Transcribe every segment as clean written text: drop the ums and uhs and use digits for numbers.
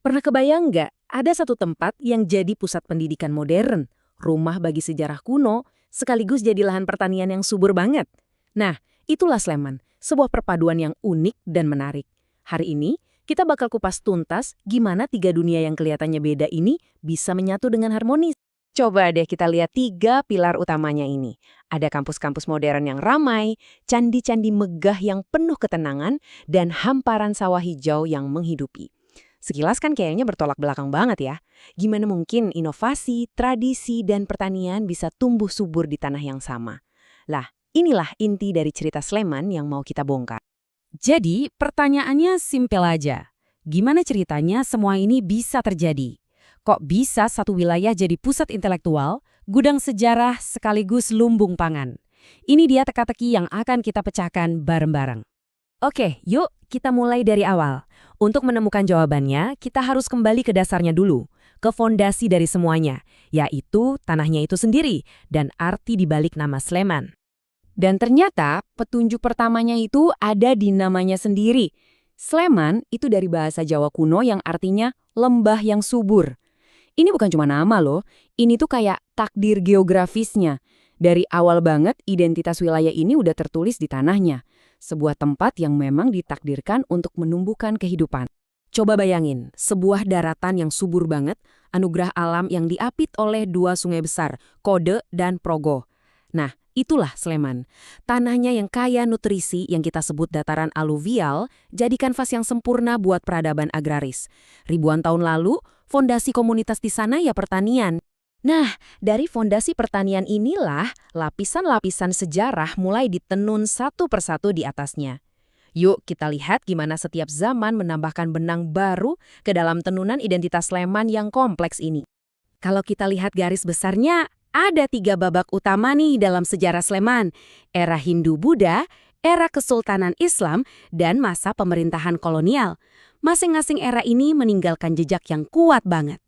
Pernah kebayang nggak, ada satu tempat yang jadi pusat pendidikan modern, rumah bagi sejarah kuno, sekaligus jadi lahan pertanian yang subur banget? Nah, itulah Sleman, sebuah perpaduan yang unik dan menarik. Hari ini, kita bakal kupas tuntas gimana tiga dunia yang kelihatannya beda ini bisa menyatu dengan harmonis. Coba deh kita lihat tiga pilar utamanya ini. Ada kampus-kampus modern yang ramai, candi-candi megah yang penuh ketenangan, dan hamparan sawah hijau yang menghidupi. Sekilas kan kayaknya bertolak belakang banget ya. Gimana mungkin inovasi, tradisi, dan pertanian bisa tumbuh subur di tanah yang sama? Lah, inilah inti dari cerita Sleman yang mau kita bongkar. Jadi, pertanyaannya simpel aja. Gimana ceritanya semua ini bisa terjadi? Kok bisa satu wilayah jadi pusat intelektual, gudang sejarah sekaligus lumbung pangan? Ini dia teka-teki yang akan kita pecahkan bareng-bareng. Oke, yuk kita mulai dari awal. Untuk menemukan jawabannya, kita harus kembali ke dasarnya dulu, ke fondasi dari semuanya, yaitu tanahnya itu sendiri dan arti di balik nama Sleman. Dan ternyata petunjuk pertamanya itu ada di namanya sendiri. Sleman itu dari bahasa Jawa kuno yang artinya lembah yang subur. Ini bukan cuma nama loh, ini tuh kayak takdir geografisnya. Dari awal banget identitas wilayah ini udah tertulis di tanahnya. Sebuah tempat yang memang ditakdirkan untuk menumbuhkan kehidupan. Coba bayangin, sebuah daratan yang subur banget, anugerah alam yang diapit oleh dua sungai besar, Kode dan Progo. Nah, itulah Sleman. Tanahnya yang kaya nutrisi yang kita sebut dataran aluvial, jadi kanvas yang sempurna buat peradaban agraris. Ribuan tahun lalu, fondasi komunitas di sana ya pertanian. Nah, dari fondasi pertanian inilah lapisan-lapisan sejarah mulai ditenun satu persatu di atasnya. Yuk kita lihat gimana setiap zaman menambahkan benang baru ke dalam tenunan identitas Sleman yang kompleks ini. Kalau kita lihat garis besarnya, ada tiga babak utama nih dalam sejarah Sleman. Era Hindu-Buddha, era Kesultanan Islam, dan masa pemerintahan kolonial. Masing-masing era ini meninggalkan jejak yang kuat banget.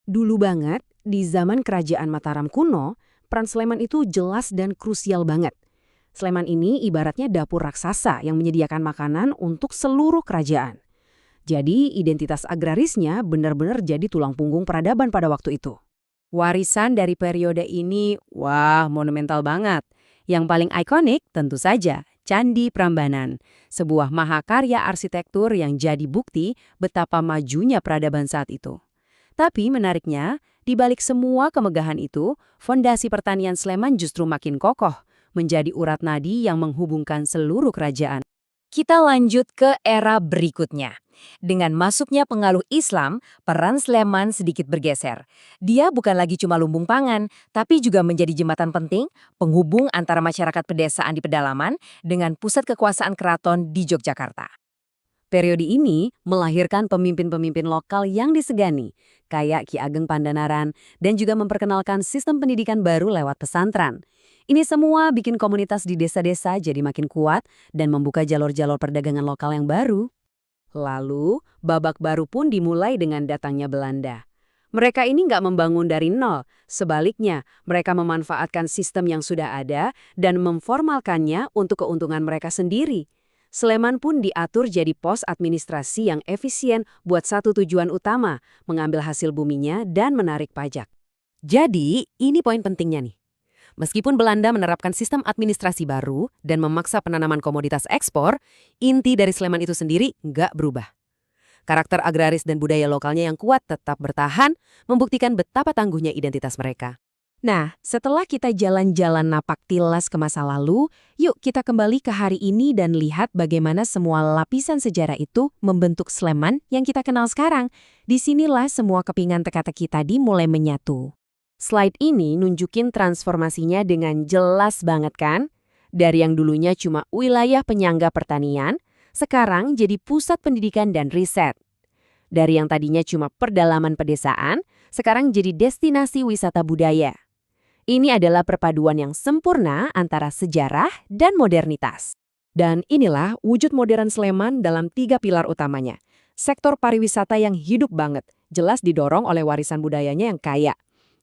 Dulu banget, di zaman kerajaan Mataram kuno, peran Sleman itu jelas dan krusial banget. Sleman ini ibaratnya dapur raksasa yang menyediakan makanan untuk seluruh kerajaan. Jadi identitas agrarisnya benar-benar jadi tulang punggung peradaban pada waktu itu. Warisan dari periode ini, wah monumental banget. Yang paling ikonik tentu saja Candi Prambanan, sebuah mahakarya arsitektur yang jadi bukti betapa majunya peradaban saat itu. Tapi menariknya, di balik semua kemegahan itu, fondasi pertanian Sleman justru makin kokoh, menjadi urat nadi yang menghubungkan seluruh kerajaan. Kita lanjut ke era berikutnya. Dengan masuknya pengaruh Islam, peran Sleman sedikit bergeser. Dia bukan lagi cuma lumbung pangan, tapi juga menjadi jembatan penting, penghubung antara masyarakat pedesaan di pedalaman dengan pusat kekuasaan keraton di Yogyakarta. Periode ini melahirkan pemimpin-pemimpin lokal yang disegani, kayak Ki Ageng Pandanaran, dan juga memperkenalkan sistem pendidikan baru lewat pesantren. Ini semua bikin komunitas di desa-desa jadi makin kuat dan membuka jalur-jalur perdagangan lokal yang baru. Lalu, babak baru pun dimulai dengan datangnya Belanda. Mereka ini nggak membangun dari nol, sebaliknya mereka memanfaatkan sistem yang sudah ada dan memformalkannya untuk keuntungan mereka sendiri. Sleman pun diatur jadi pos administrasi yang efisien buat satu tujuan utama, mengambil hasil buminya dan menarik pajak. Jadi, ini poin pentingnya nih. Meskipun Belanda menerapkan sistem administrasi baru dan memaksa penanaman komoditas ekspor, inti dari Sleman itu sendiri nggak berubah. Karakter agraris dan budaya lokalnya yang kuat tetap bertahan, membuktikan betapa tangguhnya identitas mereka. Nah, setelah kita jalan-jalan napak tilas ke masa lalu, yuk kita kembali ke hari ini dan lihat bagaimana semua lapisan sejarah itu membentuk Sleman yang kita kenal sekarang. Disinilah semua kepingan teka-teki tadi mulai menyatu. Slide ini nunjukin transformasinya dengan jelas banget kan? Dari yang dulunya cuma wilayah penyangga pertanian, sekarang jadi pusat pendidikan dan riset. Dari yang tadinya cuma perdalaman pedesaan, sekarang jadi destinasi wisata budaya. Ini adalah perpaduan yang sempurna antara sejarah dan modernitas. Dan inilah wujud modern Sleman dalam tiga pilar utamanya. Sektor pariwisata yang hidup banget, jelas didorong oleh warisan budayanya yang kaya.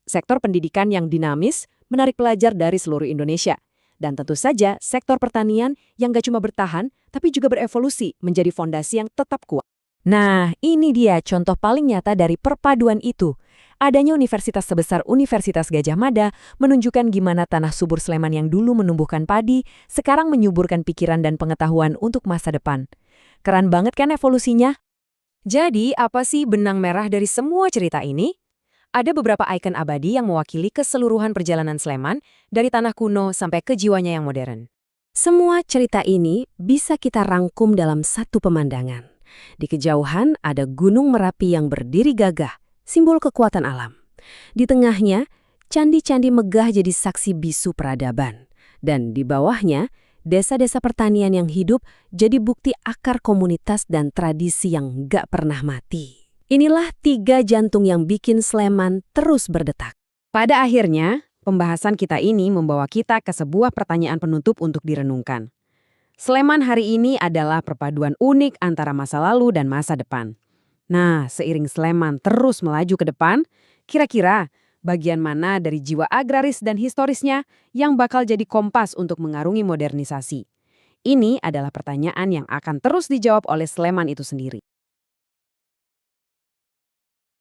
Sektor pendidikan yang dinamis, menarik pelajar dari seluruh Indonesia. Dan tentu saja sektor pertanian yang gak cuma bertahan, tapi juga berevolusi menjadi fondasi yang tetap kuat. Nah, ini dia contoh paling nyata dari perpaduan itu. Adanya universitas sebesar Universitas Gajah Mada menunjukkan gimana tanah subur Sleman yang dulu menumbuhkan padi, sekarang menyuburkan pikiran dan pengetahuan untuk masa depan. Keren banget kan evolusinya? Jadi, apa sih benang merah dari semua cerita ini? Ada beberapa ikon abadi yang mewakili keseluruhan perjalanan Sleman, dari tanah kuno sampai ke jiwanya yang modern. Semua cerita ini bisa kita rangkum dalam satu pemandangan. Di kejauhan ada Gunung Merapi yang berdiri gagah, simbol kekuatan alam. Di tengahnya, candi-candi megah jadi saksi bisu peradaban. Dan di bawahnya, desa-desa pertanian yang hidup jadi bukti akar komunitas dan tradisi yang gak pernah mati. Inilah 3 jantung yang bikin Sleman terus berdetak. Pada akhirnya, pembahasan kita ini membawa kita ke sebuah pertanyaan penutup untuk direnungkan. Sleman hari ini adalah perpaduan unik antara masa lalu dan masa depan. Nah, seiring Sleman terus melaju ke depan, kira-kira bagian mana dari jiwa agraris dan historisnya yang bakal jadi kompas untuk mengarungi modernisasi? Ini adalah pertanyaan yang akan terus dijawab oleh Sleman itu sendiri.